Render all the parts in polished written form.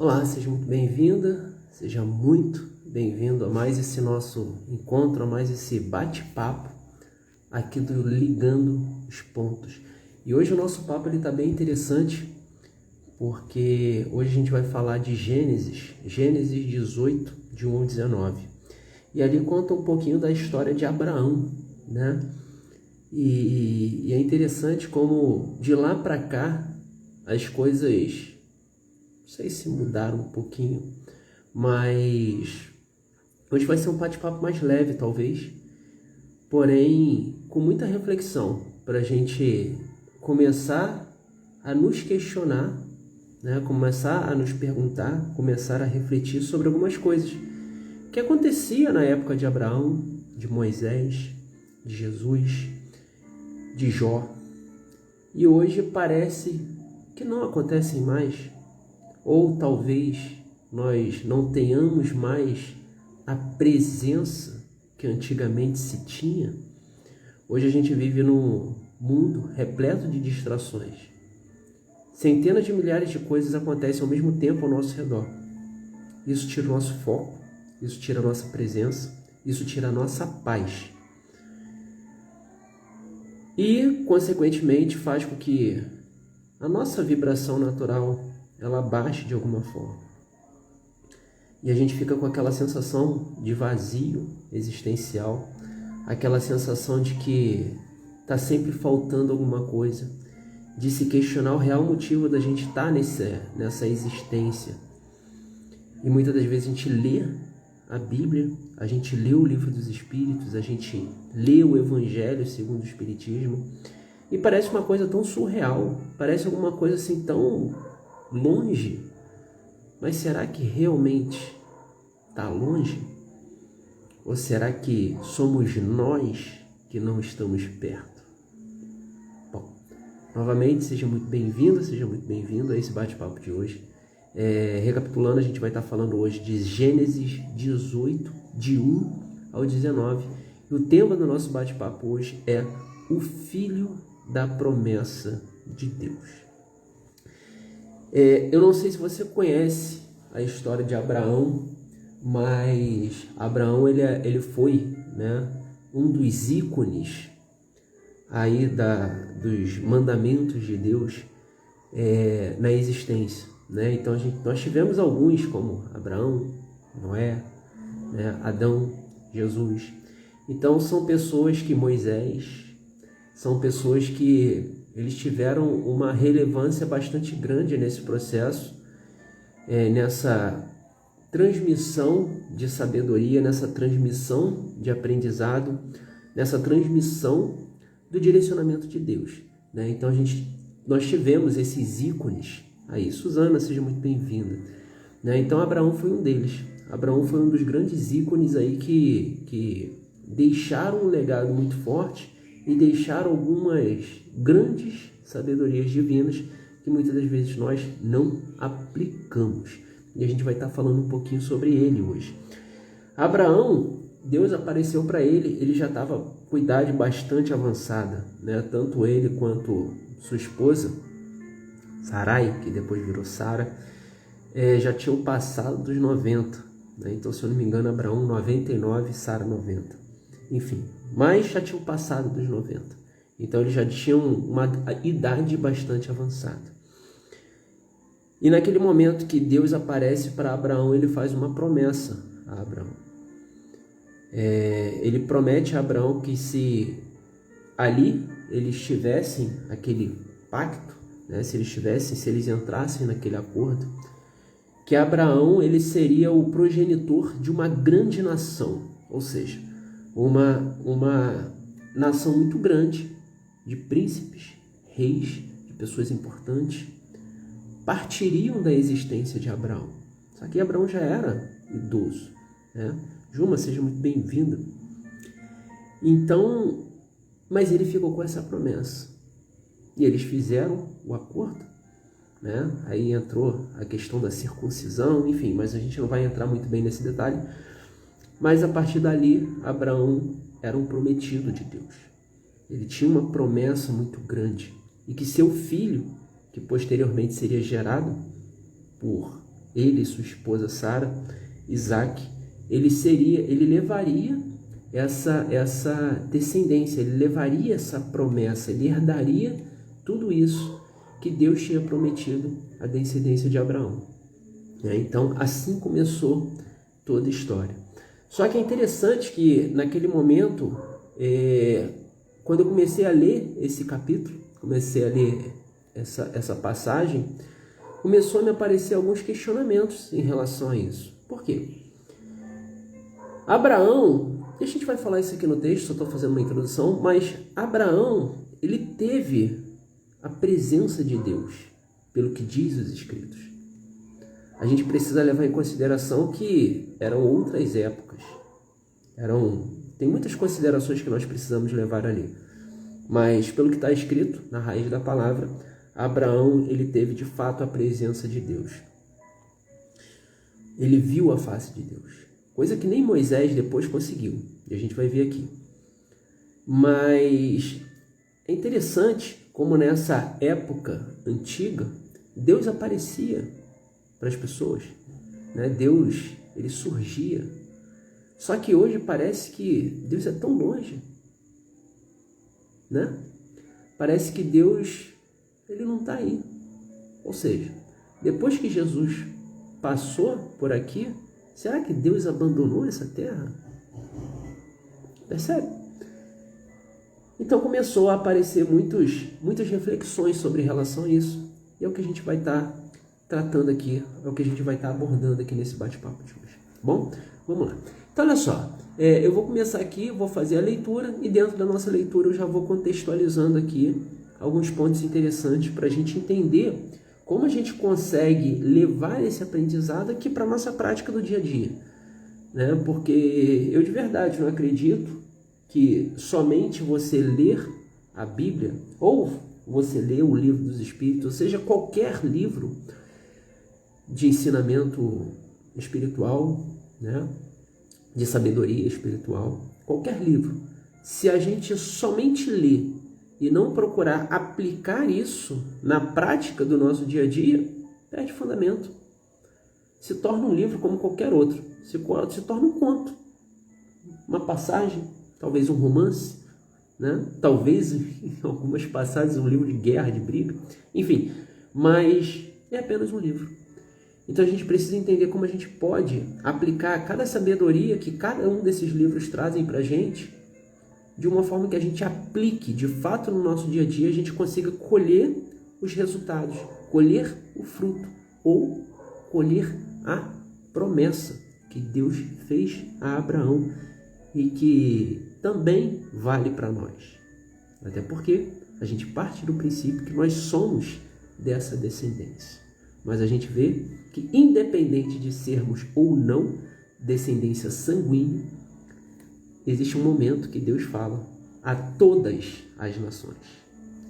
Olá, seja muito bem-vinda, seja muito bem-vindo a mais esse nosso encontro, a mais esse bate-papo aqui do Ligando os Pontos. E hoje o nosso papo está bem interessante, porque hoje a gente vai falar de Gênesis 18, de 1 ao 19. E ali conta um pouquinho da história de Abraão, né? E é interessante como de lá para cá as coisas, não sei se mudaram um pouquinho, mas hoje vai ser um bate-papo mais leve, talvez, porém com muita reflexão, para a gente começar a nos questionar, né? Começar a nos perguntar, começar a refletir sobre algumas coisas que acontecia na época de Abraão, de Moisés, de Jesus, de Jó, e hoje parece que não acontecem mais, ou talvez nós não tenhamos mais a presença que antigamente se tinha. Hoje a gente vive num mundo repleto de distrações. Centenas de milhares de coisas acontecem ao mesmo tempo ao nosso redor. Isso tira o nosso foco, isso tira a nossa presença, isso tira a nossa paz. E, consequentemente, faz com que a nossa vibração natural ela baixe de alguma forma. E a gente fica com aquela sensação de vazio existencial, aquela sensação de que está sempre faltando alguma coisa, de se questionar o real motivo da gente estar nessa existência. E muitas das vezes a gente lê a Bíblia, a gente lê o Livro dos Espíritos, a gente lê o Evangelho segundo o Espiritismo, e parece uma coisa tão surreal, parece alguma coisa assim tão longe. Mas será que realmente está longe? Ou será que somos nós que não estamos perto? Bom, novamente, seja muito bem-vindo a esse bate-papo de hoje. Recapitulando, a gente vai estar falando hoje de Gênesis 18, de 1 ao 19. E o tema do nosso bate-papo hoje é o Filho da Promessa de Deus. Eu não sei se você conhece a história de Abraão, mas Abraão ele foi, né, um dos ícones aí dos mandamentos de Deus na existência, né? Então nós tivemos alguns como Abraão, Noé, né, Adão, Jesus. Então são pessoas que Moisés, são pessoas que eles tiveram uma relevância bastante grande nesse processo, nessa transmissão de sabedoria, nessa transmissão de aprendizado, nessa transmissão do direcionamento de Deus, né? Então nós tivemos esses ícones aí. Suzana, seja muito bem-vinda, né? Então Abraão foi um deles. Abraão foi um dos grandes ícones aí que deixaram um legado muito forte e deixaram algumas grandes sabedorias divinas que muitas das vezes nós não aplicamos. E a gente vai estar falando um pouquinho sobre ele hoje. Abraão, Deus apareceu para ele, ele já estava com idade bastante avançada, né? Tanto ele quanto sua esposa, Sarai, que depois virou Sara, já tinham passado dos 90. Né? Então, se eu não me engano, Abraão 99, Sara 90. Enfim, mas já tinham passado dos 90. Então, eles já tinham uma idade bastante avançada. E naquele momento que Deus aparece para Abraão, ele faz uma promessa a Abraão. Ele promete a Abraão que se ali eles tivessem aquele pacto, né, se eles entrassem naquele acordo, que Abraão ele seria o progenitor de uma grande nação, ou seja, uma nação muito grande de príncipes, reis, de pessoas importantes, partiriam da existência de Abraão. Só que Abraão já era idoso, né? Juma, seja muito bem-vinda. Então, mas ele ficou com essa promessa. E eles fizeram o acordo, né? Aí entrou a questão da circuncisão, enfim, mas a gente não vai entrar muito bem nesse detalhe. Mas a partir dali, Abraão era um prometido de Deus. Ele tinha uma promessa muito grande. E que seu filho, que posteriormente seria gerado por ele e sua esposa Sara, Isaac, ele levaria essa descendência, ele levaria essa promessa, ele herdaria tudo isso que Deus tinha prometido à descendência de Abraão. Então, assim começou toda a história. Só que é interessante que, naquele momento, quando eu comecei a ler esse capítulo, comecei a ler essa passagem, começou a me aparecer alguns questionamentos em relação a isso. Por quê? Abraão, e a gente vai falar isso aqui no texto, só estou fazendo uma introdução, mas Abraão, ele teve a presença de Deus, pelo que diz os Escritos. A gente precisa levar em consideração que eram outras épocas. Tem muitas considerações que nós precisamos levar ali. Mas, pelo que está escrito na raiz da palavra, Abraão, ele teve de fato a presença de Deus. Ele viu a face de Deus. Coisa que nem Moisés depois conseguiu. E a gente vai ver aqui. Mas é interessante como nessa época antiga, Deus aparecia para as pessoas. Deus, ele surgia. Só que hoje parece que Deus é tão longe. Parece que Deus, ele não está aí. Ou seja, depois que Jesus passou por aqui, será que Deus abandonou essa terra? Percebe? Então começou a aparecer muitas reflexões sobre relação a isso. E é o que a gente vai estar tratando aqui, é o que a gente vai estar abordando aqui nesse bate-papo de hoje. Bom, vamos lá. Então olha só, eu vou começar aqui, vou fazer a leitura e dentro da nossa leitura eu já vou contextualizando aqui alguns pontos interessantes para a gente entender como a gente consegue levar esse aprendizado aqui para a nossa prática do dia a dia. Porque eu de verdade não acredito que somente você ler a Bíblia, ou você ler o livro dos Espíritos, ou seja, qualquer livro de ensinamento espiritual, de sabedoria espiritual, qualquer livro, se a gente somente ler e não procurar aplicar isso na prática do nosso dia a dia, perde fundamento. Se torna um livro como qualquer outro, se torna um conto, uma passagem, talvez um romance, talvez em algumas passagens um livro de guerra, de briga, enfim, mas é apenas um livro. Então a gente precisa entender como a gente pode aplicar cada sabedoria que cada um desses livros trazem para a gente, de uma forma que a gente aplique de fato no nosso dia a dia, a gente consiga colher os resultados, colher o fruto ou colher a promessa que Deus fez a Abraão e que também vale para nós. Até porque a gente parte do princípio que nós somos dessa descendência. Mas a gente vê que, independente de sermos ou não descendência sanguínea, existe um momento que Deus fala a todas as nações.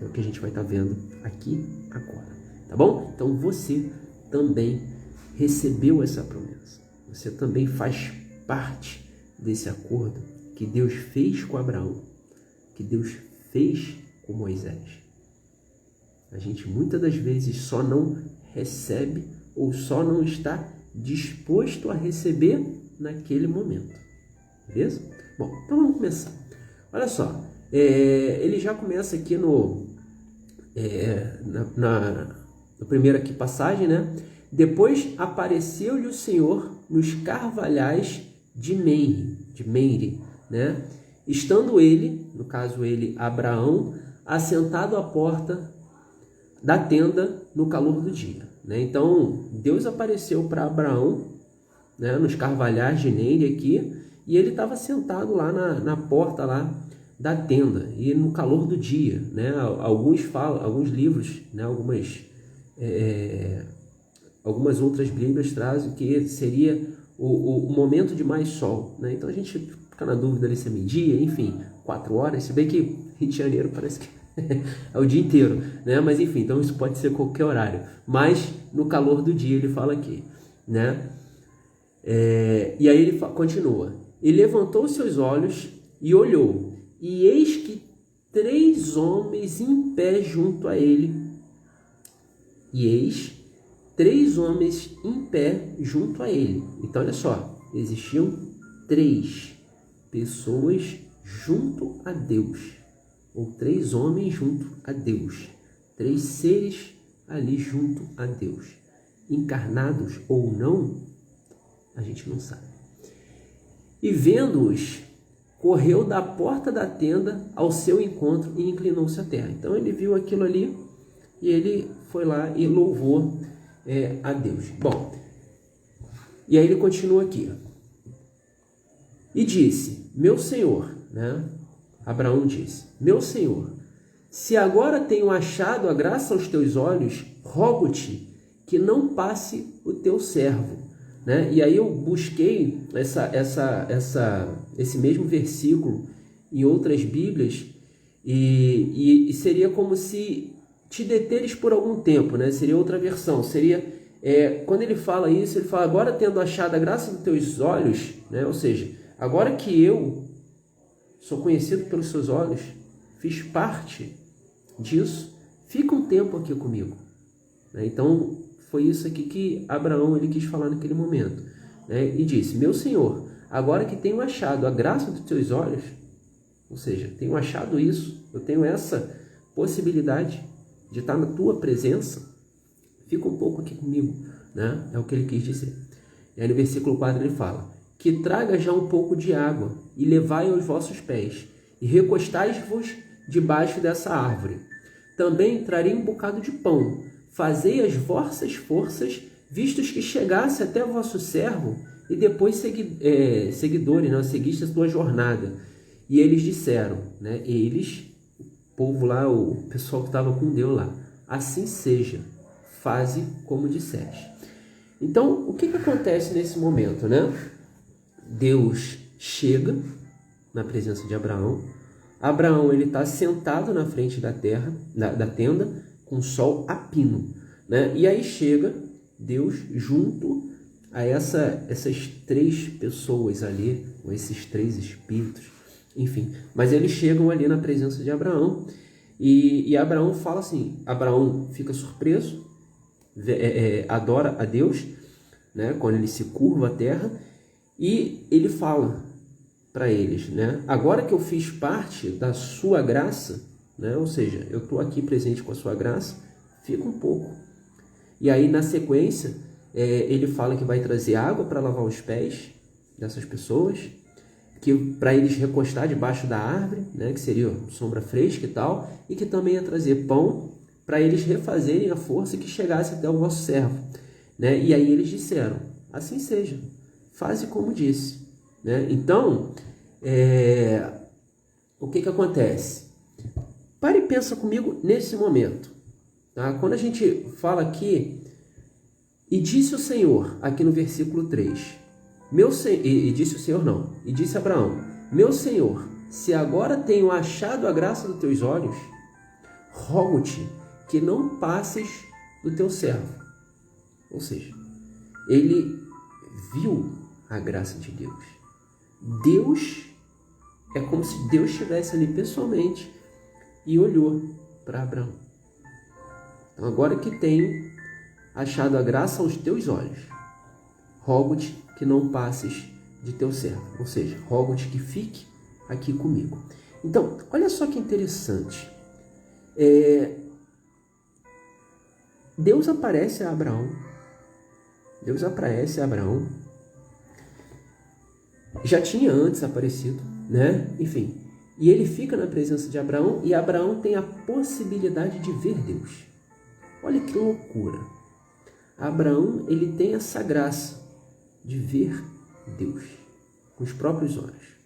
É o que a gente vai estar vendo aqui agora. Tá bom? Então você também recebeu essa promessa. Você também faz parte desse acordo que Deus fez com Abraão, que Deus fez com Moisés. A gente muitas das vezes só não recebe ou só não está disposto a receber naquele momento. Beleza? Bom, então vamos começar. Olha só, ele já começa aqui na primeira aqui passagem, Depois apareceu-lhe o Senhor nos carvalhais de Menre, estando ele, no caso ele, Abraão, assentado à porta da tenda no calor do dia. Então, Deus apareceu para Abraão, nos carvalhais de Menre aqui, e ele estava sentado lá na porta lá da tenda, e no calor do dia. Alguns livros, algumas outras Bíblias trazem que seria o momento de mais sol. Então a gente fica na dúvida ali se é meio-dia, enfim, 4 horas, se bem que Rio de Janeiro parece que é o dia inteiro, mas enfim, então isso pode ser qualquer horário, mas no calor do dia ele fala aqui, e aí ele continua, e levantou seus olhos e olhou, e eis que 3 homens em pé junto a ele, 3 homens em pé junto a ele. Então, olha só, existiam 3 pessoas junto a Deus, ou 3 homens junto a Deus, 3 seres ali junto a Deus, encarnados ou não, a gente não sabe. E vendo-os, correu da porta da tenda ao seu encontro e inclinou-se à terra. Então ele viu aquilo ali e ele foi lá e louvou a Deus. Bom, e aí ele continua aqui. E disse, meu Senhor, né? Abraão disse, meu Senhor, se agora tenho achado a graça aos teus olhos, rogo-te que não passe o teu servo. Né? E aí eu busquei esse mesmo versículo em outras Bíblias e seria como se te deteres por algum tempo, né? Seria outra versão, seria quando ele fala isso, ele fala, agora tendo achado a graça dos teus olhos, né? Ou seja, agora que eu sou conhecido pelos seus olhos, fiz parte disso, fica um tempo aqui comigo. Né? Então, foi isso aqui que Abraão ele quis falar naquele momento. Né? E disse, meu Senhor, agora que tenho achado a graça dos teus olhos, ou seja, tenho achado isso, eu tenho essa possibilidade de estar na tua presença, fica um pouco aqui comigo. Né? É o que ele quis dizer. E aí no versículo 4 ele fala, que traga já um pouco de água e levai aos vossos pés e recostai-vos debaixo dessa árvore. Também trarei um bocado de pão. Fazei as vossas forças, vistos que chegasse até o vosso servo, e depois seguidores, né? Seguiste a sua jornada. E eles disseram, né? Eles, o povo lá, o pessoal que estava com Deus lá, assim seja, faze como disseste. Então, o que acontece nesse momento, né? Deus chega na presença de Abraão. Abraão ele está sentado na frente da tenda, com o sol a pino, né? E aí chega Deus junto a essas 3 pessoas ali, ou esses 3 espíritos, enfim. Mas eles chegam ali na presença de Abraão e Abraão fala assim, Abraão fica surpreso, adora a Deus, né? Quando ele se curva à terra, e ele fala para eles, né? Agora que eu fiz parte da sua graça, né? Ou seja, eu estou aqui presente com a sua graça, fica um pouco. E aí, na sequência, ele fala que vai trazer água para lavar os pés dessas pessoas, que para eles recostar debaixo da árvore, né? Que seria sombra fresca e tal, e que também ia trazer pão para eles refazerem a força que chegasse até o vosso servo. Né? E aí eles disseram, assim seja, faze como disse. Né? Então, o que acontece? Pare e pensa comigo nesse momento. Tá? Quando a gente fala aqui, e disse o Senhor, aqui no versículo 3, e disse o Senhor não, e disse Abraão, meu Senhor, se agora tenho achado a graça dos teus olhos, rogo-te que não passes do teu servo. Ou seja, ele viu a graça de Deus. Deus, é como se Deus estivesse ali pessoalmente e olhou para Abraão. Então, agora que tenho achado a graça aos teus olhos, rogo-te que não passes de teu servo. Ou seja, rogo-te que fique aqui comigo. Então, olha só que interessante. Deus aparece a Abraão. Já tinha antes aparecido, né? Enfim. E ele fica na presença de Abraão e Abraão tem a possibilidade de ver Deus. Olha que loucura. Abraão, ele tem essa graça de ver Deus com os próprios olhos.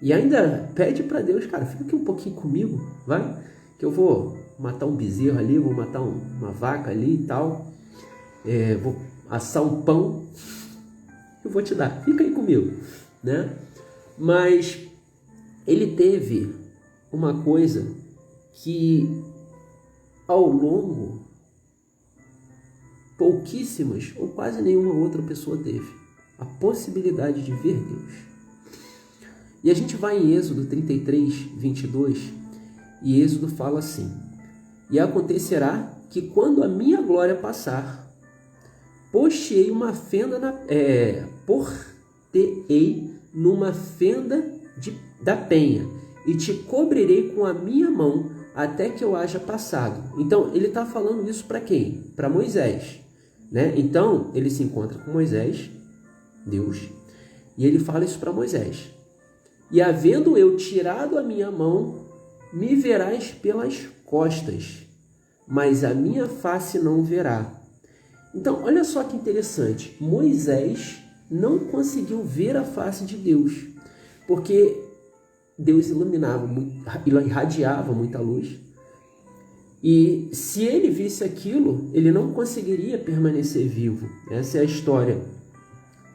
E ainda pede para Deus, cara, fica aqui um pouquinho comigo, vai? Que eu vou matar um bezerro ali, vou matar uma vaca ali e tal. Vou assar um pão, eu vou te dar, fica aí comigo, né? Mas ele teve uma coisa que ao longo pouquíssimas ou quase nenhuma outra pessoa teve, a possibilidade de ver Deus. E a gente vai em Êxodo 33, 22, e Êxodo fala assim, e acontecerá que quando a minha glória passar, Por-te-ei numa fenda da penha, e te cobrirei com a minha mão até que eu haja passado. Então, ele está falando isso para quem? Para Moisés, né? Então, ele se encontra com Moisés, Deus, e ele fala isso para Moisés. E havendo eu tirado a minha mão, me verás pelas costas, mas a minha face não verá. Então, olha só que interessante. Moisés não conseguiu ver a face de Deus, porque Deus irradiava muita luz. E se ele visse aquilo, ele não conseguiria permanecer vivo. Essa é a história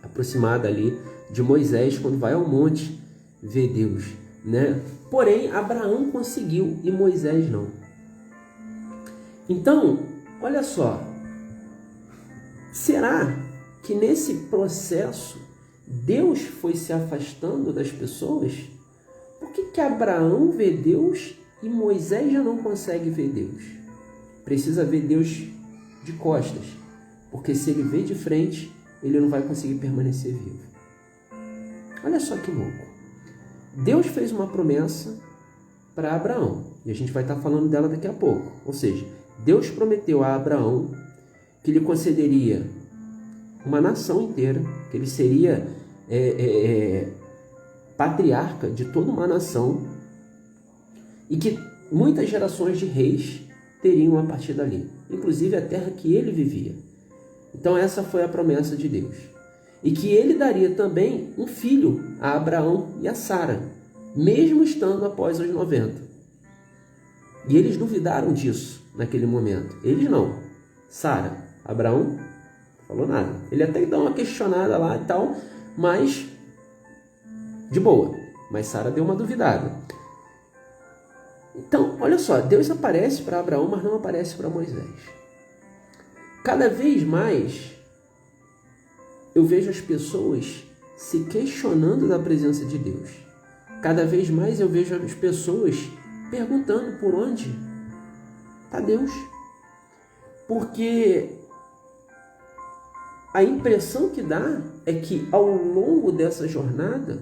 aproximada ali de Moisés quando vai ao monte ver Deus, né? Porém, Abraão conseguiu e Moisés não. Então, olha só. Será que nesse processo Deus foi se afastando das pessoas? Por que Abraão vê Deus e Moisés já não consegue ver Deus? Precisa ver Deus de costas, porque se ele vê de frente, ele não vai conseguir permanecer vivo. Olha só que louco. Deus fez uma promessa para Abraão, e a gente vai estar falando dela daqui a pouco. Ou seja, Deus prometeu a Abraão que lhe concederia uma nação inteira, que ele seria patriarca de toda uma nação e que muitas gerações de reis teriam a partir dali, inclusive a terra que ele vivia. Então essa foi a promessa de Deus. E que ele daria também um filho a Abraão e a Sara, mesmo estando após os 90. E eles duvidaram disso naquele momento. Eles não. Sara. Abraão não falou nada. Ele até dá uma questionada lá e tal, mas de boa. Mas Sara deu uma duvidada. Então, olha só, Deus aparece para Abraão, mas não aparece para Moisés. Cada vez mais eu vejo as pessoas se questionando da presença de Deus. Cada vez mais eu vejo as pessoas perguntando por onde está Deus. Porque a impressão que dá é que ao longo dessa jornada,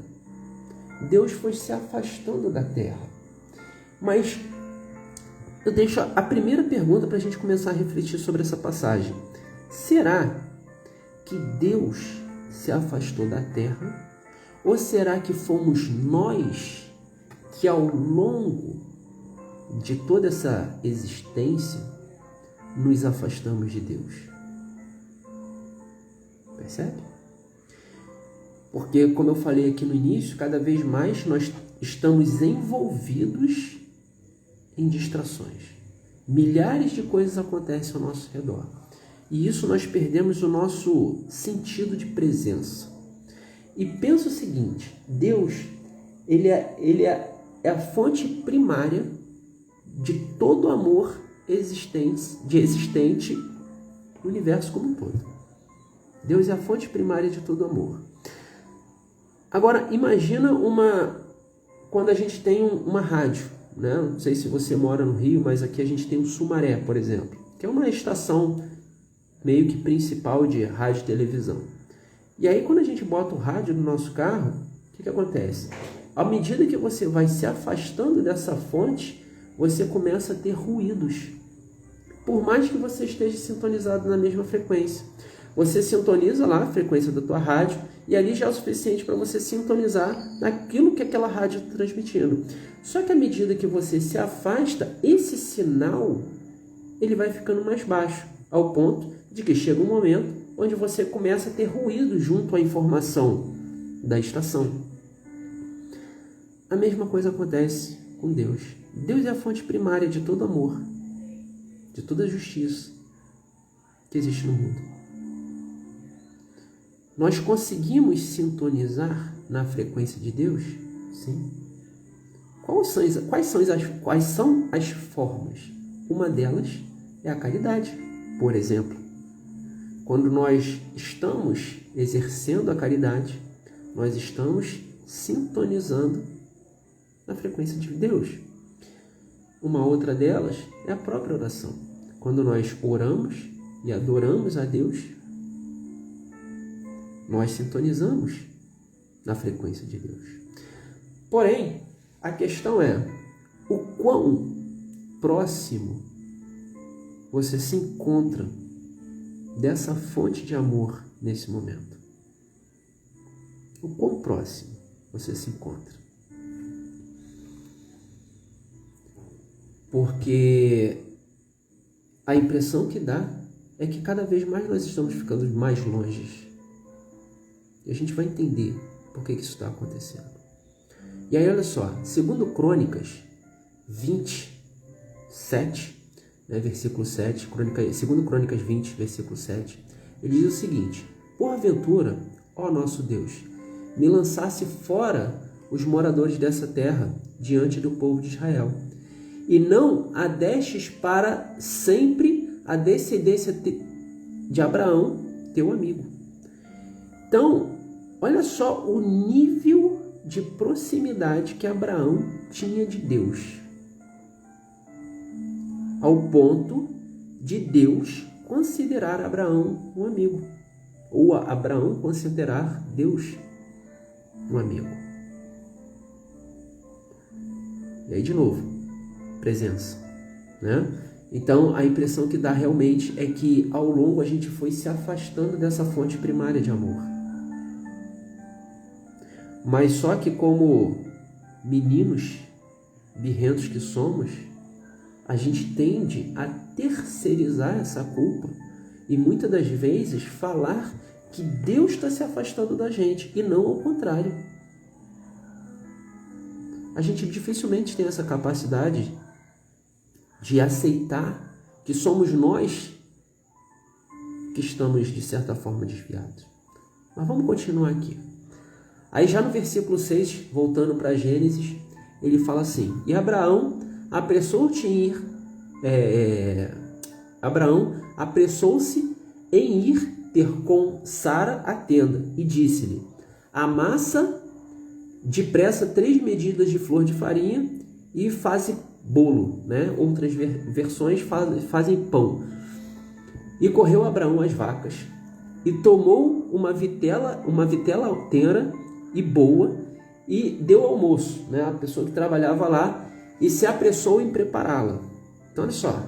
Deus foi se afastando da terra. Mas eu deixo a primeira pergunta para a gente começar a refletir sobre essa passagem. Será que Deus se afastou da terra? Ou será que fomos nós que ao longo de toda essa existência nos afastamos de Deus? Percebe? Porque, como eu falei aqui no início, cada vez mais nós estamos envolvidos em distrações. Milhares de coisas acontecem ao nosso redor. E isso nós perdemos o nosso sentido de presença. E pensa o seguinte, Deus, ele é a fonte primária de todo amor existente no universo como um todo. Deus é a fonte primária de todo amor. Agora, imagina quando a gente tem uma rádio, né? Não sei se você mora no Rio, mas aqui a gente tem o Sumaré, por exemplo, que é uma estação meio que principal de rádio e televisão. E aí, quando a gente bota o rádio no nosso carro, o que acontece? À medida que você vai se afastando dessa fonte, você começa a ter ruídos. Por mais que você esteja sintonizado na mesma frequência. Você sintoniza lá a frequência da tua rádio e ali já é o suficiente para você sintonizar naquilo que aquela rádio está transmitindo. Só que à medida que você se afasta, esse sinal ele vai ficando mais baixo, ao ponto de que chega um momento onde você começa a ter ruído junto à informação da estação. A mesma coisa acontece com Deus. Deus é a fonte primária de todo amor, de toda justiça que existe no mundo. Nós conseguimos sintonizar na frequência de Deus? Sim. Quais são as formas? Uma delas é a caridade, por exemplo. Quando nós estamos exercendo a caridade, nós estamos sintonizando na frequência de Deus. Uma outra delas é a própria oração. Quando nós oramos e adoramos a Deus, nós sintonizamos na frequência de Deus. Porém, a questão é o quão próximo você se encontra dessa fonte de amor nesse momento. O quão próximo você se encontra. Porque a impressão que dá é que cada vez mais nós estamos ficando mais longe. E a gente vai entender por que isso está acontecendo. E aí, olha só, segundo Crônicas 27, versículo 7, segundo Crônicas 20, versículo 7, ele diz o seguinte: porventura, ó nosso Deus, me lançasse fora os moradores dessa terra diante do povo de Israel, e não a destes para sempre a descendência de Abraão, teu amigo. Então, olha só o nível de proximidade que Abraão tinha de Deus, ao ponto de Deus considerar Abraão um amigo, ou Abraão considerar Deus um amigo. E aí, de novo, presença, né? Então, a impressão que dá realmente é que ao longo a gente foi se afastando dessa fonte primária de amor. Mas só que como meninos birrentos que somos, a gente tende a terceirizar essa culpa e muitas das vezes falar que Deus está se afastando da gente e não ao contrário. A gente dificilmente tem essa capacidade de aceitar que somos nós que estamos, de certa forma, desviados. Mas vamos continuar aqui. Aí já no versículo 6, voltando para Gênesis, ele fala assim: e Abraão apressou-se em ir ter com Sara a tenda, e disse-lhe: amassa depressa 3 medidas de flor de farinha e faze bolo, né? Outras versões fazem pão. E correu Abraão às vacas, e tomou uma vitela tenra e boa, e deu almoço, né? A pessoa que trabalhava lá, e se apressou em prepará-la. Então, olha só,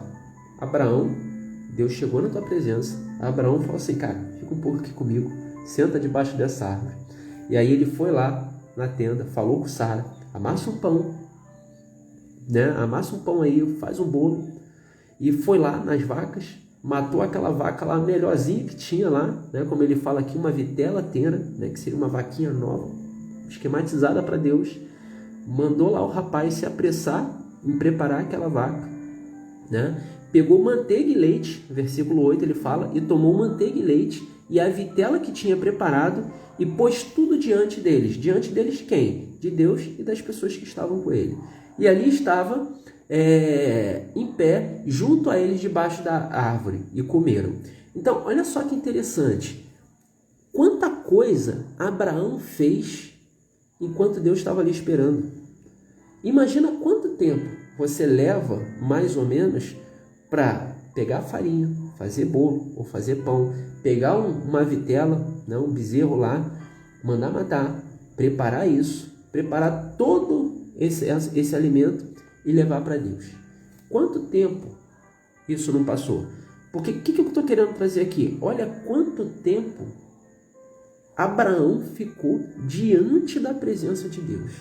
Abraão, Deus chegou na tua presença, Abraão falou assim: cara, fica um pouco aqui comigo, senta debaixo dessa árvore. E aí ele foi lá na tenda, falou com Sara: amassa um pão, né? Amassa um pão aí, faz um bolo. E foi lá nas vacas, matou aquela vaca lá melhorzinha que tinha lá, né? Como ele fala aqui, uma vitela tenra, né? Que seria uma vaquinha nova, esquematizada para Deus. Mandou lá o rapaz se apressar em preparar aquela vaca, né? Pegou manteiga e leite, versículo 8 ele fala, e tomou manteiga e leite e a vitela que tinha preparado e pôs tudo diante deles. Diante deles quem? De Deus e das pessoas que estavam com ele. E ali estava em pé, junto a eles, debaixo da árvore, e comeram. Então, olha só que interessante. Quanta coisa Abraão fez enquanto Deus estava ali esperando. Imagina quanto tempo você leva, mais ou menos, para pegar farinha, fazer bolo ou fazer pão, pegar uma vitela, né, um bezerro lá, mandar matar, preparar isso, preparar todo esse alimento e levar para Deus. Quanto tempo isso não passou? Porque o que eu estou querendo trazer aqui? Olha quanto tempo Abraão ficou diante da presença de Deus.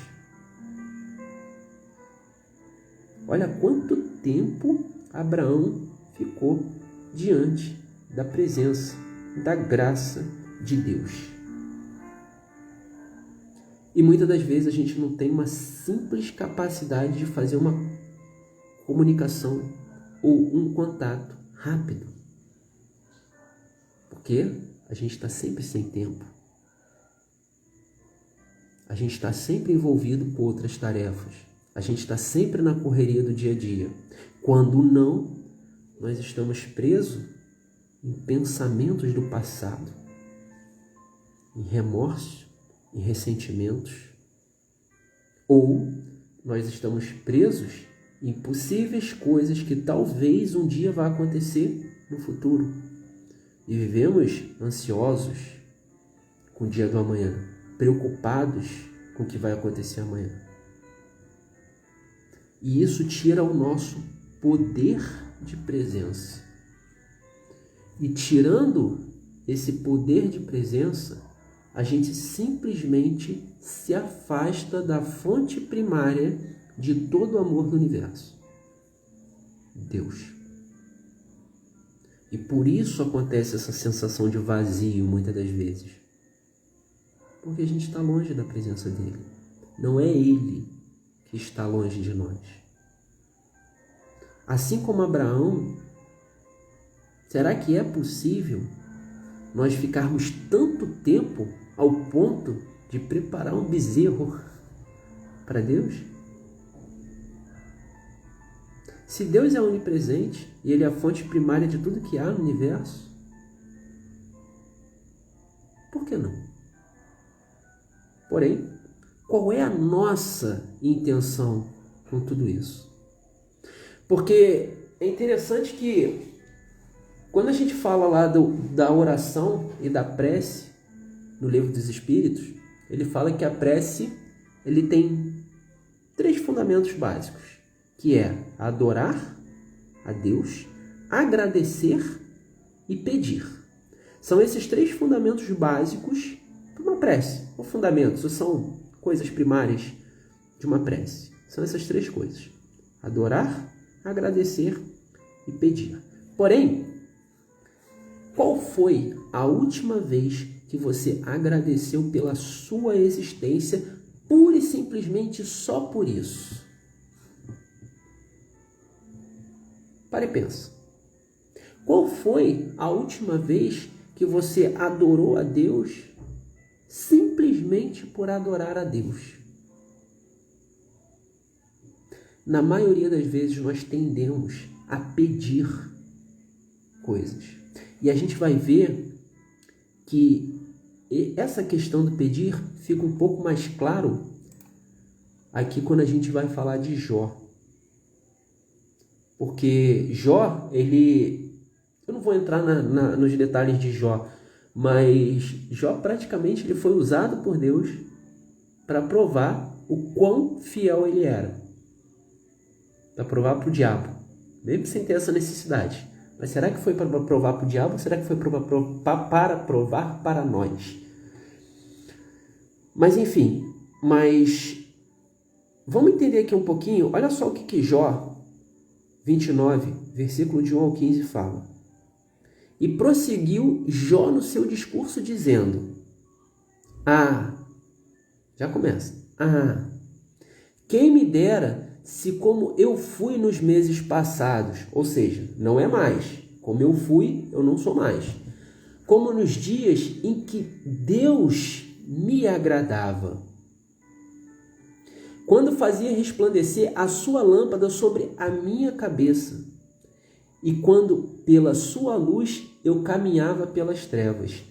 Olha quanto tempo Abraão ficou diante da presença, da graça de Deus. E muitas das vezes a gente não tem uma simples capacidade de fazer uma comunicação ou um contato rápido. Porque a gente está sempre sem tempo. A gente está sempre envolvido com outras tarefas. A gente está sempre na correria do dia a dia. Quando não, nós estamos presos em pensamentos do passado, em remorso, em ressentimentos. Ou nós estamos presos em possíveis coisas que talvez um dia vá acontecer no futuro. E vivemos ansiosos, com o dia do amanhã, preocupados com o que vai acontecer amanhã. E isso tira o nosso poder de presença. E tirando esse poder de presença, a gente simplesmente se afasta da fonte primária de todo o amor do universo, Deus. E por isso acontece essa sensação de vazio muitas das vezes. Porque a gente está longe da presença dele. Não é ele que está longe de nós. Assim como Abraão, será que é possível nós ficarmos tanto tempo ao ponto de preparar um bezerro para Deus? Se Deus é onipresente e Ele é a fonte primária de tudo que há no universo, por que não? Porém, qual é a nossa intenção com tudo isso? Porque é interessante que quando a gente fala lá da oração e da prece no Livro dos Espíritos, ele fala que a prece ele tem 3 fundamentos básicos, que é adorar a Deus, agradecer e pedir. São esses 3 fundamentos básicos para uma prece. Ou fundamentos, são coisas primárias de uma prece. São essas 3 coisas: adorar, agradecer e pedir. Porém, qual foi a última vez que você agradeceu pela sua existência, pura e simplesmente só por isso? Pare e pensa. Qual foi a última vez que você adorou a Deus simplesmente por adorar a Deus? Na maioria das vezes nós tendemos a pedir coisas. E a gente vai ver que essa questão do pedir fica um pouco mais claro aqui quando a gente vai falar de Jó. Porque Jó, eu não vou entrar nos detalhes de Jó, mas Jó praticamente ele foi usado por Deus para provar o quão fiel ele era. Para provar para o diabo, mesmo sem ter essa necessidade. Mas será que foi para provar para o diabo ou será que foi para provar para nós? Mas enfim, vamos entender aqui um pouquinho. Olha só o que Jó 29, versículo de 1 ao 15 fala. E prosseguiu Jó no seu discurso dizendo: já começa. Quem me dera se como eu fui nos meses passados, ou seja, não é mais, como eu fui, eu não sou mais, como nos dias em que Deus me agradava, quando fazia resplandecer a sua lâmpada sobre a minha cabeça, e quando pela sua luz eu caminhava pelas trevas.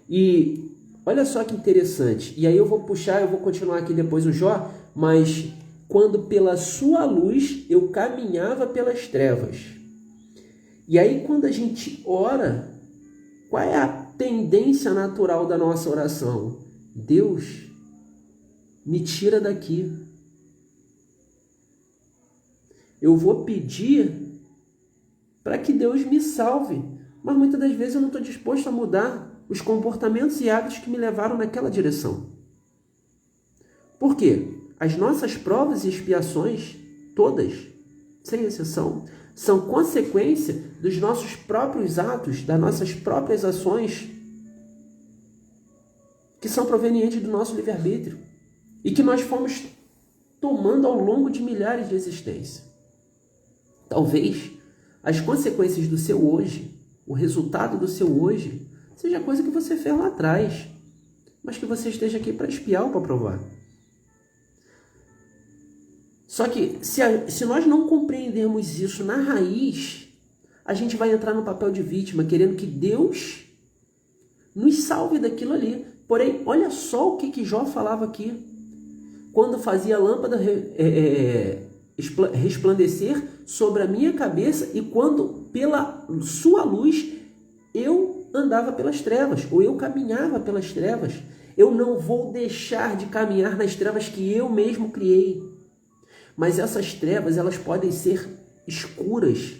E olha só que interessante, e aí eu vou continuar aqui depois o Jó, mas quando pela sua luz eu caminhava pelas trevas. E aí quando a gente ora, qual é a tendência natural da nossa oração? Deus, me tira daqui. Eu vou pedir para que Deus me salve, mas muitas das vezes eu não estou disposto a mudar os comportamentos e hábitos que me levaram naquela direção. Por quê? As nossas provas e expiações, todas, sem exceção, são consequência dos nossos próprios atos, das nossas próprias ações, que são provenientes do nosso livre-arbítrio e que nós fomos tomando ao longo de milhares de existências. Talvez as consequências do seu hoje, o resultado do seu hoje, seja coisa que você fez lá atrás, mas que você esteja aqui para expiar ou para provar. Só que se nós não compreendermos isso na raiz, a gente vai entrar no papel de vítima, querendo que Deus nos salve daquilo ali. Porém, olha só o que Jó falava aqui. Quando fazia a lâmpada resplandecer sobre a minha cabeça e quando pela sua luz eu andava pelas trevas, ou eu caminhava pelas trevas. Eu não vou deixar de caminhar nas trevas que eu mesmo criei. Mas essas trevas, elas podem ser escuras,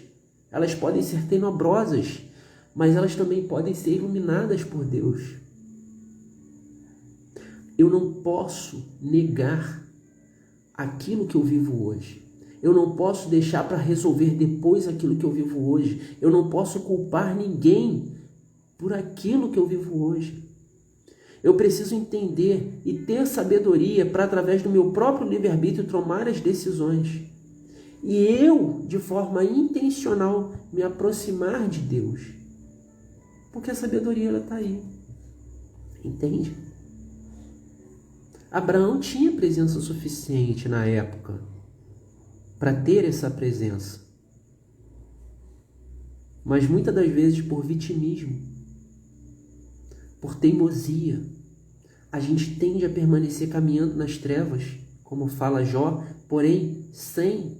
elas podem ser tenebrosas, mas elas também podem ser iluminadas por Deus. Eu não posso negar aquilo que eu vivo hoje. Eu não posso deixar para resolver depois aquilo que eu vivo hoje. Eu não posso culpar ninguém por aquilo que eu vivo hoje. Eu preciso entender e ter sabedoria para, através do meu próprio livre-arbítrio, tomar as decisões. E eu, de forma intencional, me aproximar de Deus. Porque a sabedoria está aí. Entende? Abraão tinha presença suficiente na época para ter essa presença. Mas muitas das vezes por vitimismo, por teimosia, a gente tende a permanecer caminhando nas trevas, como fala Jó, porém sem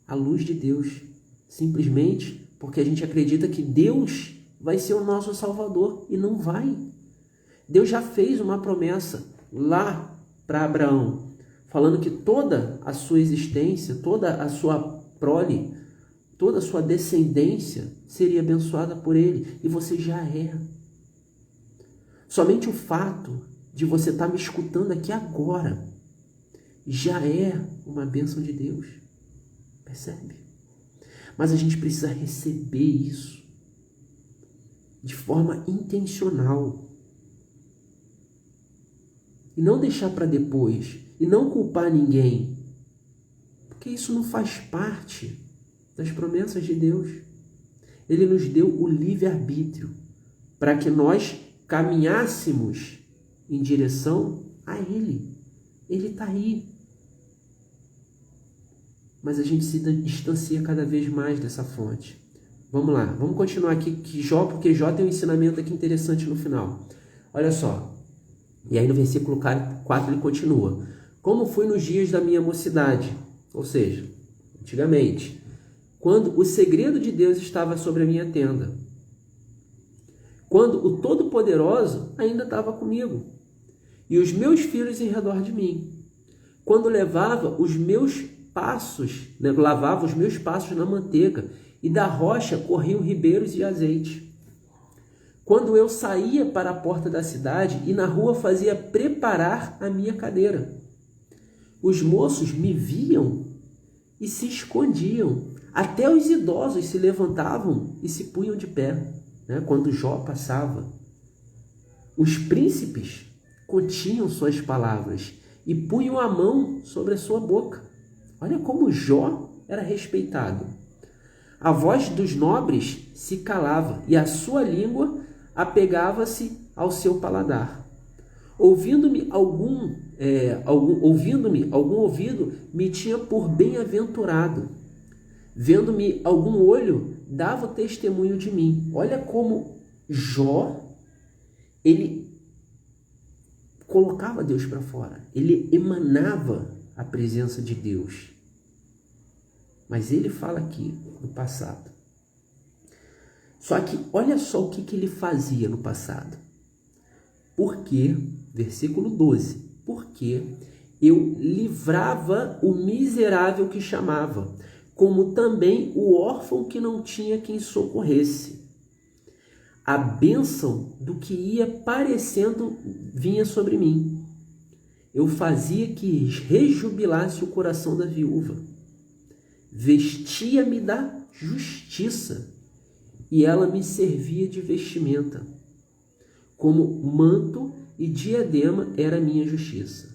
a luz de Deus, simplesmente porque a gente acredita que Deus vai ser o nosso Salvador, e não vai. Deus já fez uma promessa lá para Abraão, falando que toda a sua existência, toda a sua prole, toda a sua descendência seria abençoada por ele, e você já é. Somente o fato de você estar me escutando aqui agora já é uma bênção de Deus. Percebe? Mas a gente precisa receber isso de forma intencional. E não deixar para depois. E não culpar ninguém. Porque isso não faz parte das promessas de Deus. Ele nos deu o livre-arbítrio para que nós caminhássemos em direção a Ele. Ele está aí. Mas a gente se distancia cada vez mais dessa fonte. Vamos lá, vamos continuar aqui que Jó, porque Jó tem um ensinamento aqui interessante no final. Olha só. E aí no versículo 4 ele continua. Como foi nos dias da minha mocidade, ou seja, antigamente, quando o segredo de Deus estava sobre a minha tenda, quando o Todo-Poderoso ainda estava comigo, e os meus filhos em redor de mim, quando levava os meus passos, lavava os meus passos na manteiga, e da rocha corriam ribeiros de azeite. Quando eu saía para a porta da cidade e na rua fazia preparar a minha cadeira, os moços me viam e se escondiam. Até os idosos se levantavam e se punham de pé, quando Jó passava. Os príncipes continham suas palavras e punham a mão sobre a sua boca. Olha como Jó era respeitado. A voz dos nobres se calava e a sua língua apegava-se ao seu paladar. Ouvindo-me algum ouvido me tinha por bem-aventurado. Vendo-me algum olho dava o testemunho de mim. Olha como Jó, ele colocava Deus para fora. Ele emanava a presença de Deus. Mas ele fala aqui no passado. Só que olha só o que ele fazia no passado. Porque, versículo 12, porque eu livrava o miserável que chamava, como também o órfão que não tinha quem socorresse. A bênção do que ia parecendo vinha sobre mim. Eu fazia que rejubilasse o coração da viúva. Vestia-me da justiça e ela me servia de vestimenta. Como manto e diadema era a minha justiça.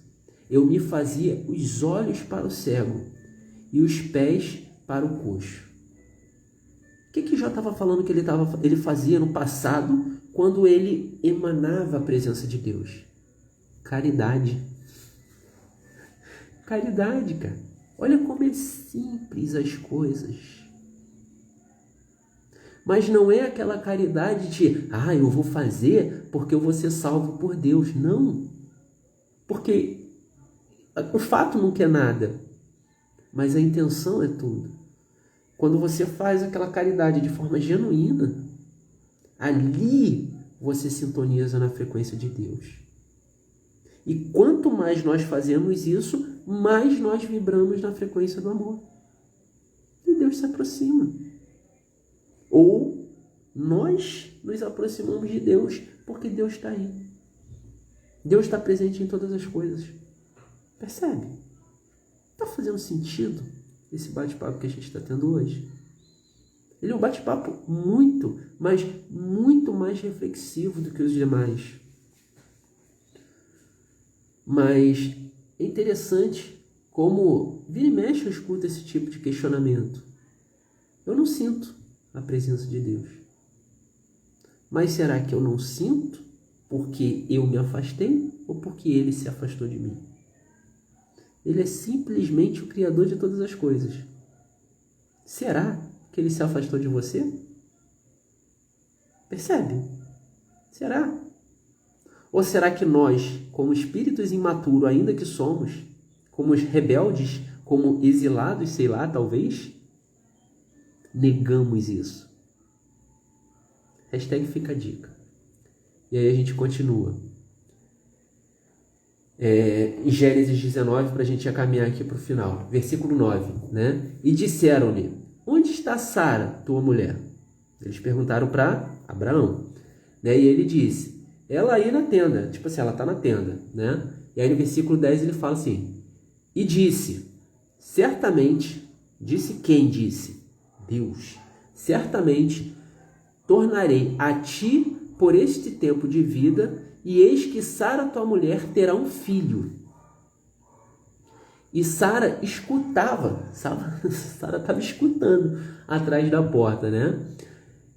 Eu me fazia os olhos para o cego e os pés para o coxo. O que Jó estava falando que ele fazia no passado quando ele emanava a presença de Deus? Caridade. Caridade, cara. Olha como é simples as coisas. Mas não é aquela caridade de, eu vou fazer porque eu vou ser salvo por Deus. Não. Porque o fato não quer nada, mas a intenção é tudo. Quando você faz aquela caridade de forma genuína, Ali você sintoniza na frequência de Deus. E quanto mais nós fazemos isso, mais nós vibramos na frequência do amor. E Deus se aproxima. Ou nós nos aproximamos de Deus porque Deus está aí. Deus está presente em todas as coisas. Percebe? Está fazendo sentido esse bate-papo que a gente está tendo hoje? Ele é um bate-papo muito mais reflexivo do que os demais. Mas é interessante como vira e mexe eu escuto esse tipo de questionamento. Eu não sinto a presença de Deus. Mas será que eu não sinto porque eu me afastei ou porque Ele se afastou de mim? Ele é simplesmente o Criador de todas as coisas. Será que Ele se afastou de você? Percebe? Será? Ou será que nós, como espíritos imaturos ainda que somos, como os rebeldes, como exilados, sei lá, talvez, negamos isso? Hashtag fica a dica. E aí a gente continua. Em Gênesis 19, para a gente já caminhar aqui para o final. Versículo 9, né? E disseram-lhe, onde está Sara, tua mulher? Eles perguntaram para Abraão, né? E ele disse, ela aí na tenda. Tipo assim, ela está na tenda, né? E aí no versículo 10 ele fala assim, e disse, certamente, disse quem disse? Deus. Certamente, tornarei a ti por este tempo de vida, e eis que Sara, tua mulher, terá um filho. E Sara escutava, Sara estava escutando atrás da porta, né?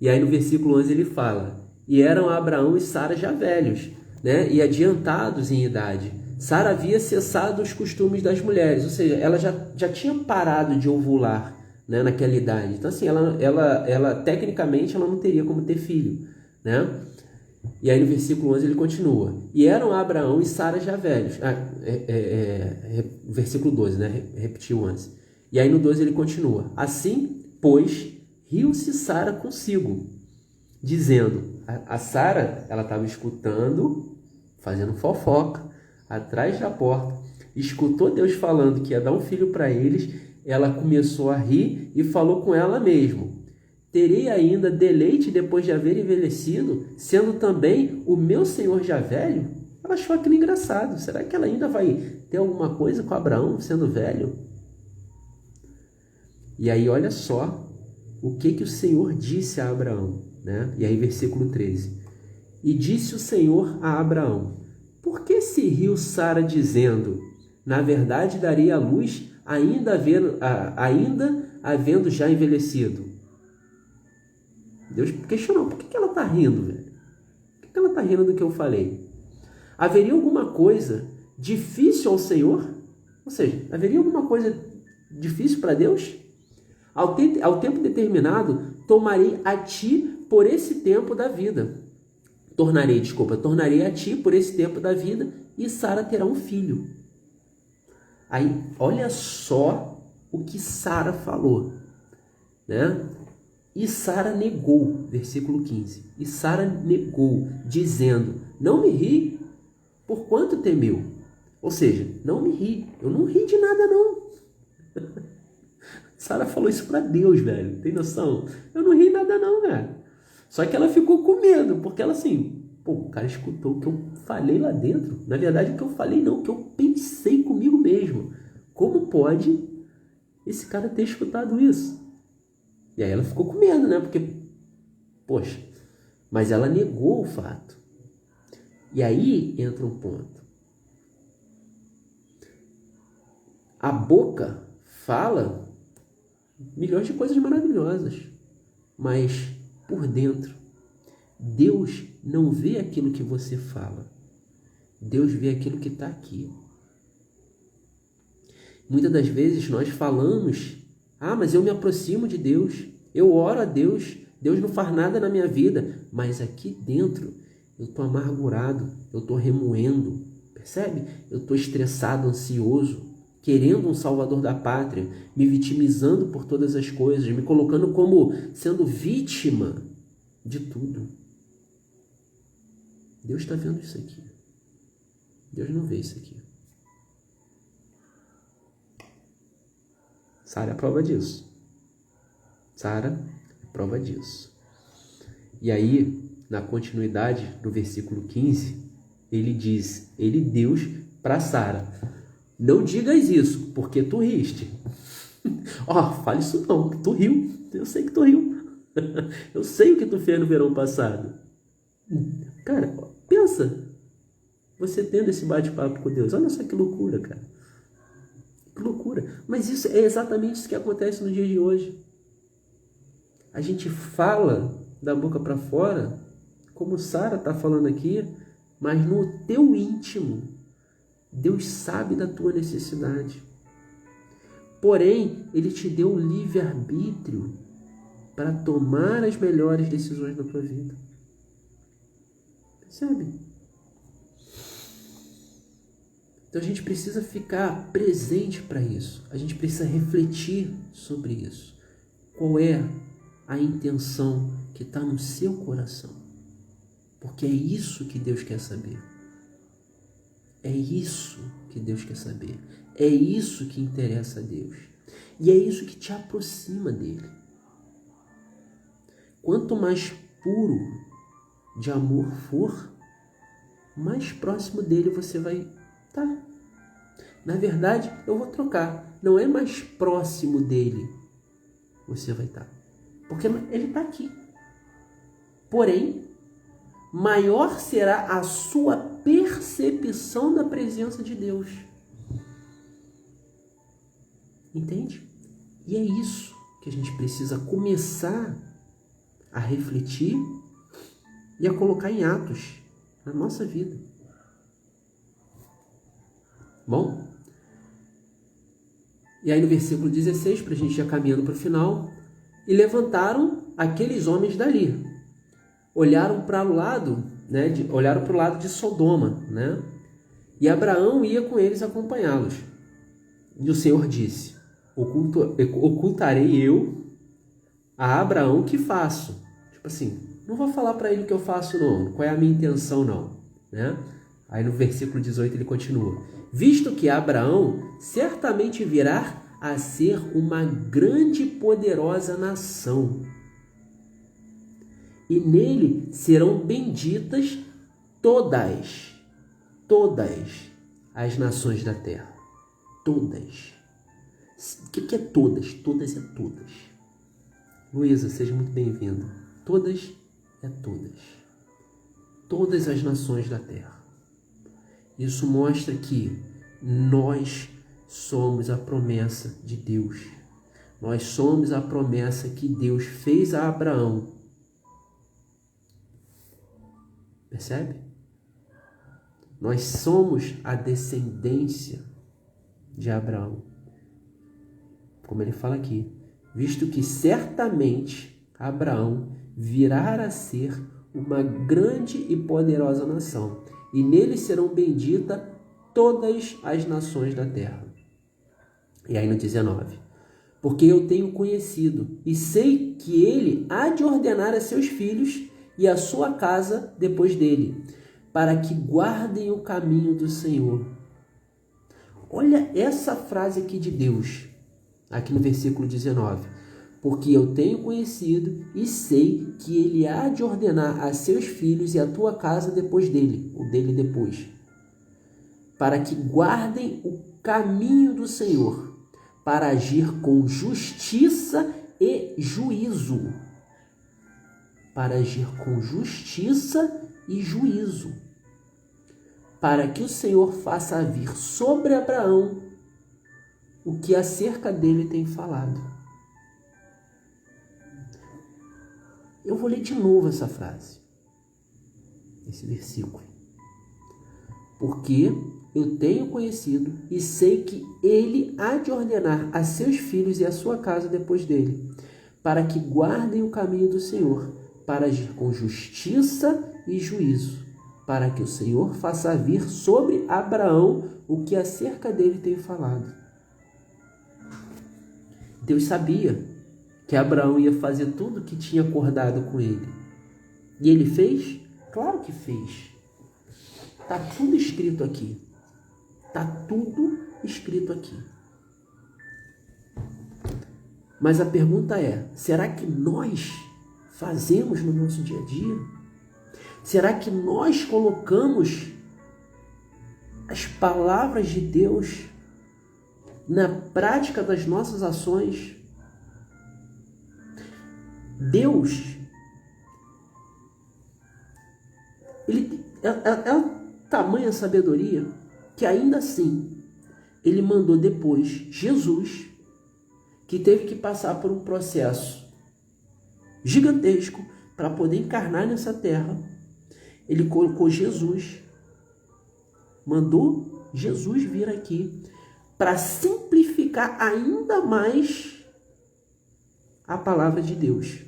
E aí no versículo 11 ele fala, e eram Abraão e Sara já velhos, né? E adiantados em idade. Sara havia cessado os costumes das mulheres, ou seja, ela já tinha parado de ovular, né, naquela idade. Então assim, ela tecnicamente ela não teria como ter filho, né? E aí no versículo 11 ele continua. E eram Abraão e Sara já velhos. Versículo 12, né? Repetiu antes. E aí no 12 ele continua. Assim, pois, riu-se Sara consigo, dizendo, a Sara, ela estava escutando, fazendo fofoca, atrás da porta, escutou Deus falando que ia dar um filho para eles, ela começou a rir e falou com ela mesma, terei ainda deleite depois de haver envelhecido, sendo também o meu senhor já velho? Ela achou aquilo engraçado. Será que ela ainda vai ter alguma coisa com Abraão sendo velho? E aí olha só o que o Senhor disse a Abraão, né? E aí versículo 13. E disse o Senhor a Abraão, por que se riu Sara dizendo, na verdade darei à luz ainda havendo já envelhecido? Deus questionou, por que ela está rindo, velho? Por que ela está rindo do que eu falei? Haveria alguma coisa difícil ao Senhor? Ou seja, haveria alguma coisa difícil para Deus? Ao tempo determinado, tomarei a ti por esse tempo da vida. Tornarei a ti por esse tempo da vida e Sara terá um filho. Aí, olha só o que Sara falou, né? E Sara negou, versículo 15. E Sara negou, dizendo, não me ri, por quanto temeu? Ou seja, não me ri, eu não ri de nada não. Sara falou isso para Deus, velho, tem noção? Eu não ri de nada não, velho. Só que ela ficou com medo, porque ela assim, pô, o cara escutou o que eu falei lá dentro. Na verdade, o que eu falei não, o que eu pensei comigo mesmo. Como pode esse cara ter escutado isso? E aí ela ficou com medo, né? Porque, poxa, mas ela negou o fato. E aí entra um ponto. A boca fala milhões de coisas maravilhosas, mas por dentro, Deus não vê aquilo que você fala. Deus vê aquilo que está aqui. Muitas das vezes nós falamos, mas eu me aproximo de Deus, eu oro a Deus, Deus não faz nada na minha vida, mas aqui dentro eu estou amargurado, eu estou remoendo, percebe? Eu estou estressado, ansioso, querendo um salvador da pátria, me vitimizando por todas as coisas, me colocando como sendo vítima de tudo. Deus está vendo isso aqui. Deus não vê isso aqui. Sara é a prova disso. Sara é a prova disso. E aí, na continuidade do versículo 15, ele diz, Deus para Sara, não digas isso, porque tu riste. Fale isso não, que tu riu. Eu sei que tu riu. Eu sei o que tu fez no verão passado. Cara, pensa. Você tendo esse bate-papo com Deus. Olha só que loucura, cara. Que loucura. Mas isso é exatamente isso que acontece no dia de hoje. A gente fala da boca para fora, como Sara está falando aqui, mas no teu íntimo, Deus sabe da tua necessidade. Porém, Ele te deu o livre-arbítrio para tomar as melhores decisões da tua vida. Percebe? Então a gente precisa ficar presente para isso. A gente precisa refletir sobre isso. Qual é a intenção que está no seu coração? Porque é isso que Deus quer saber. É isso que Deus quer saber. É isso que interessa a Deus. E é isso que te aproxima dele. Quanto mais puro de amor for, mais próximo dele você vai estar. Na verdade, eu vou trocar. Não é mais próximo dele você vai estar. Porque ele está aqui. Porém, maior será a sua percepção da presença de Deus. Entende? E é isso que a gente precisa começar a refletir e a colocar em atos na nossa vida. Bom? E aí no versículo 16, para a gente ir caminhando para o final, e levantaram aqueles homens dali. Olharam para o lado, olharam para o lado de Sodoma, né? E Abraão ia com eles acompanhá-los. E o Senhor disse, ocultarei eu a Abraão o que faço. Tipo assim, não vou falar para ele o que eu faço não, qual é a minha intenção não, né? Aí no versículo 18 ele continua, visto que Abraão certamente virá a ser uma grande e poderosa nação, e nele serão benditas todas as nações da terra. Todas. O que é todas? Todas é todas. Luísa, seja muito bem-vinda. Todas é todas. Todas as nações da terra. Isso mostra que nós somos a promessa de Deus. Nós somos a promessa que Deus fez a Abraão. Percebe? Nós somos a descendência de Abraão. Como ele fala aqui, visto que certamente Abraão virá a ser uma grande e poderosa nação, e nele serão benditas todas as nações da terra. E aí no 19, porque eu tenho conhecido e sei que ele há de ordenar a seus filhos e a sua casa depois dele, para que guardem o caminho do Senhor. Olha essa frase aqui de Deus, aqui no versículo 19. Porque eu tenho conhecido e sei que ele há de ordenar a seus filhos e a tua casa depois dele, ou dele depois, para que guardem o caminho do Senhor, para agir com justiça e juízo. Para agir com justiça e juízo, para que o Senhor faça vir sobre Abraão o que acerca dele tem falado. Eu vou ler de novo essa frase, esse versículo. Porque eu tenho conhecido e sei que ele há de ordenar a seus filhos e a sua casa depois dele, para que guardem o caminho do Senhor, para agir com justiça e juízo, para que o Senhor faça vir sobre Abraão o que acerca dele tem falado. Deus sabia que Abraão ia fazer tudo o que tinha acordado com ele. E ele fez? Claro que fez. Está tudo escrito aqui. Está tudo escrito aqui. Mas a pergunta é, será que nós fazemos no nosso dia a dia? Será que nós colocamos as palavras de Deus na prática das nossas ações? Deus, ele é tamanha sabedoria que ainda assim ele mandou depois Jesus, que teve que passar por um processo gigantesco para poder encarnar nessa terra. Ele colocou Jesus, mandou Jesus vir aqui para simplificar ainda mais a palavra de Deus.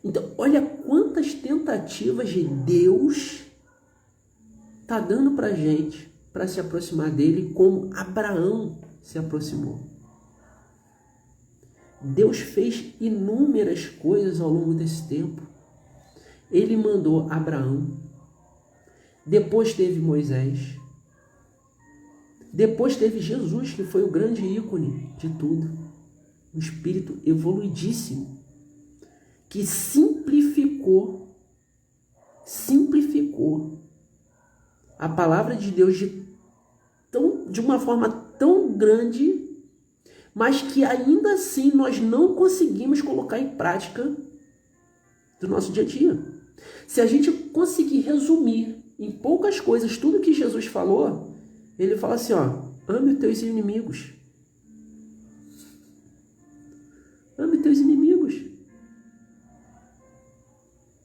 Então, olha quantas tentativas de Deus está dando para a gente para se aproximar dele, como Abraão se aproximou. Deus fez inúmeras coisas ao longo desse tempo. Ele mandou Abraão, depois teve Moisés, depois teve Jesus, que foi o grande ícone de tudo, um espírito evoluidíssimo, que simplificou a palavra de Deus de uma forma tão grande, mas que ainda assim nós não conseguimos colocar em prática do nosso dia a dia. Se a gente conseguir resumir em poucas coisas tudo que Jesus falou, ele fala assim, ame os teus inimigos. Ame os teus inimigos.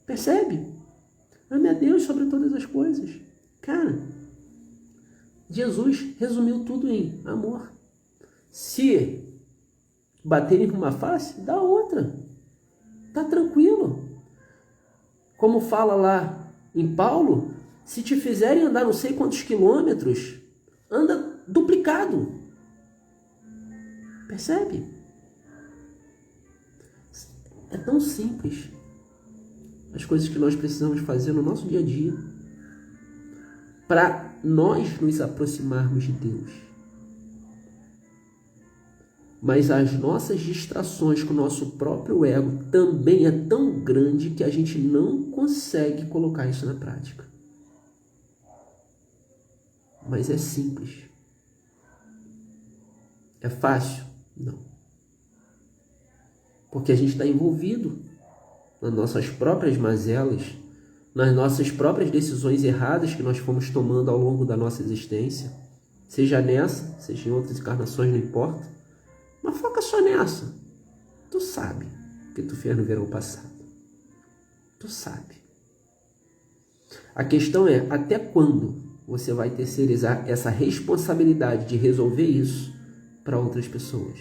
Percebe? Ame a Deus sobre todas as coisas. Cara, Jesus resumiu tudo em amor. Se baterem com uma face, dá outra. Tá tranquilo. Como fala lá em Paulo, se te fizerem andar não sei quantos quilômetros, anda duplicado. Percebe? É tão simples as coisas que nós precisamos fazer no nosso dia a dia para nós nos aproximarmos de Deus. Mas as nossas distrações com o nosso próprio ego também é tão grande que a gente não consegue colocar isso na prática. Mas é simples. É fácil? Não. Porque a gente está envolvido nas nossas próprias mazelas, nas nossas próprias decisões erradas que nós fomos tomando ao longo da nossa existência, seja nessa, seja em outras encarnações, não importa. Mas foca só nessa. Tu sabe o que tu fez no verão passado. Tu sabe. A questão é, até quando você vai terceirizar essa responsabilidade de resolver isso para outras pessoas?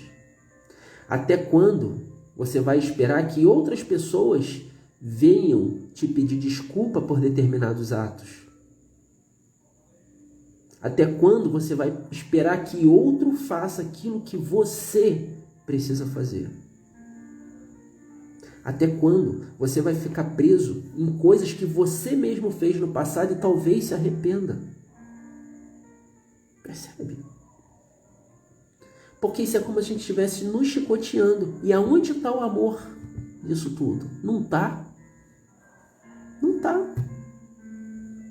Até quando você vai esperar que outras pessoas venham te pedir desculpa por determinados atos? Até quando você vai esperar que outro faça aquilo que você precisa fazer? Até quando você vai ficar preso em coisas que você mesmo fez no passado e talvez se arrependa? Percebe? Porque isso é como se a gente estivesse nos chicoteando. E aonde está o amor disso tudo? Não está. Não está.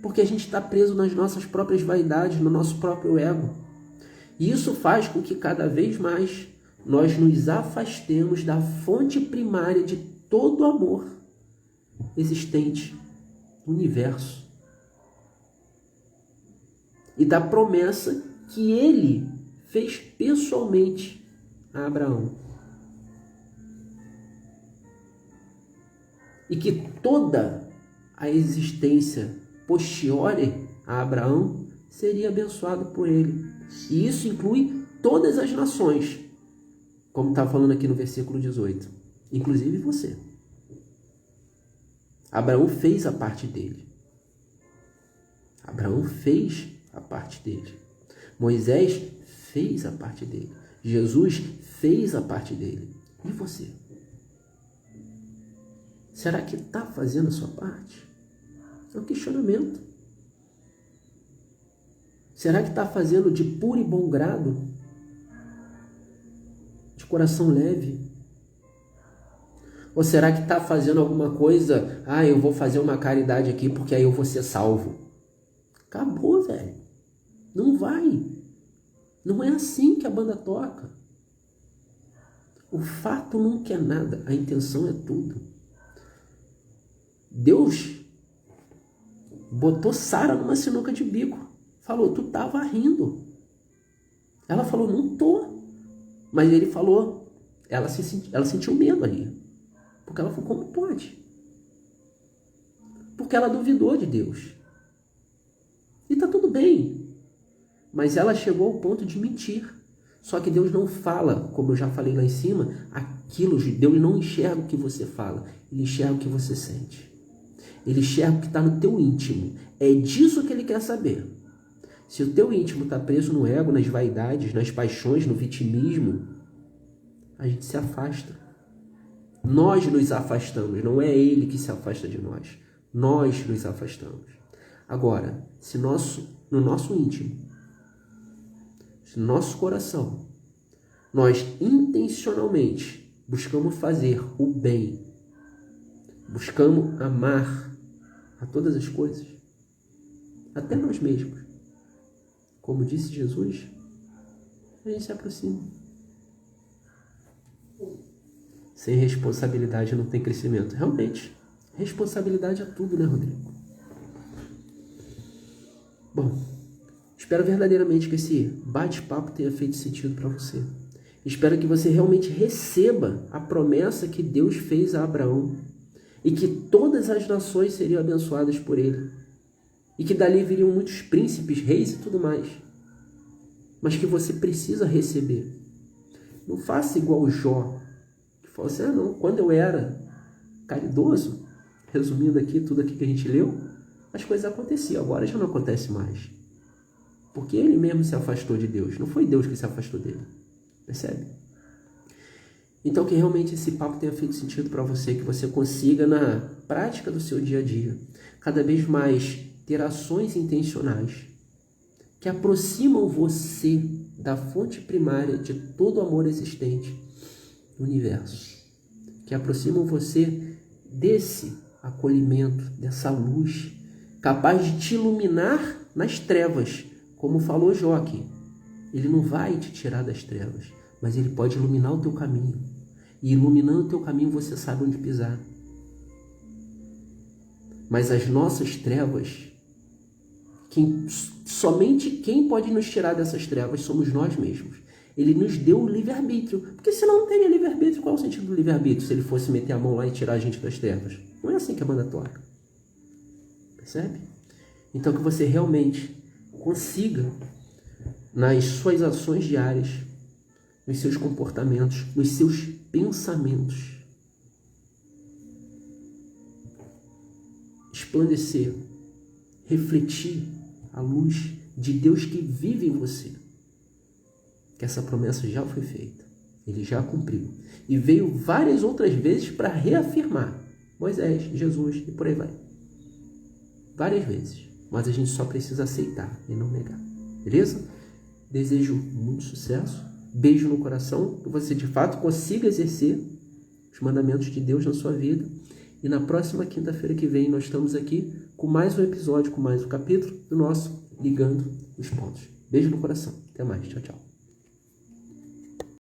Porque a gente está preso nas nossas próprias vaidades, no nosso próprio ego. E isso faz com que cada vez mais nós nos afastemos da fonte primária de todo o amor existente no universo. E da promessa que ele fez pessoalmente a Abraão. E que toda a existência posterior a Abraão seria abençoado por ele. E isso inclui todas as nações, como está falando aqui no versículo 18. Inclusive você. Abraão fez a parte dele. Abraão fez a parte dele. Moisés fez a parte dele. Jesus fez a parte dele. E você? Será que está fazendo a sua parte? É um questionamento. Será que está fazendo de puro e bom grado? De coração leve? Ou será que está fazendo alguma coisa, eu vou fazer uma caridade aqui porque aí eu vou ser salvo? Acabou, velho. Não vai. Não é assim que a banda toca. O fato não quer nada, a intenção é tudo. Deus botou Sara numa sinuca de bico. Falou, tu tava rindo. Ela falou, não tô. Mas ele falou, ela sentiu medo ali. Porque ela falou, como pode? Porque ela duvidou de Deus. E tá tudo bem. Mas ela chegou ao ponto de mentir. Só que Deus não fala, como eu já falei lá em cima, aquilo. Deus não enxerga o que você fala. Ele enxerga o que você sente. Ele enxerga o que está no teu íntimo. É disso que ele quer saber. Se o teu íntimo está preso no ego, nas vaidades, nas paixões, no vitimismo, a gente se afasta. Nós nos afastamos, não é ele que se afasta de nós. Nós nos afastamos. Agora, se no nosso íntimo, se no nosso coração, nós intencionalmente buscamos fazer o bem, buscamos amar a todas as coisas, até nós mesmos, como disse Jesus, a gente se aproxima. Sem responsabilidade não tem crescimento. Realmente, responsabilidade é tudo, né, Rodrigo? Bom, espero verdadeiramente que esse bate-papo tenha feito sentido para você. Espero que você realmente receba a promessa que Deus fez a Abraão e que todas as nações seriam abençoadas por ele e que dali viriam muitos príncipes, reis e tudo mais. Mas que você precisa receber. Não faça igual Jó, que falou assim, não, quando eu era caridoso, resumindo aqui tudo aqui que a gente leu, as coisas aconteciam, agora já não acontece mais. Porque ele mesmo se afastou de Deus, não foi Deus que se afastou dele. Percebe? Então que realmente esse papo tenha feito sentido para você, que você consiga na prática do seu dia a dia, cada vez mais ter ações intencionais que aproximam você da fonte primária de todo o amor existente no universo, que aproximam você desse acolhimento, dessa luz, capaz de te iluminar nas trevas, como falou Jó aqui. Ele não vai te tirar das trevas, mas ele pode iluminar o teu caminho. E iluminando o teu caminho você sabe onde pisar. Mas as nossas trevas, somente quem pode nos tirar dessas trevas somos nós mesmos. Ele nos deu o livre-arbítrio. Porque senão não teria livre-arbítrio. Qual é o sentido do livre-arbítrio se ele fosse meter a mão lá e tirar a gente das trevas? Não é assim que a banda toca. Percebe? Então que você realmente consiga, nas suas ações diárias, nos seus comportamentos, nos seus pensamentos, esplandecer, refletir a luz de Deus que vive em você. Que essa promessa já foi feita. Ele já cumpriu. E veio várias outras vezes para reafirmar. Moisés, Jesus e por aí vai. Várias vezes. Mas a gente só precisa aceitar e não negar. Beleza? Desejo muito sucesso. Beijo no coração. Que você de fato consiga exercer os mandamentos de Deus na sua vida. E na próxima quinta-feira que vem nós estamos aqui com mais um episódio, com mais um capítulo do nosso Ligando os Pontos. Beijo no coração. Até mais. Tchau, tchau.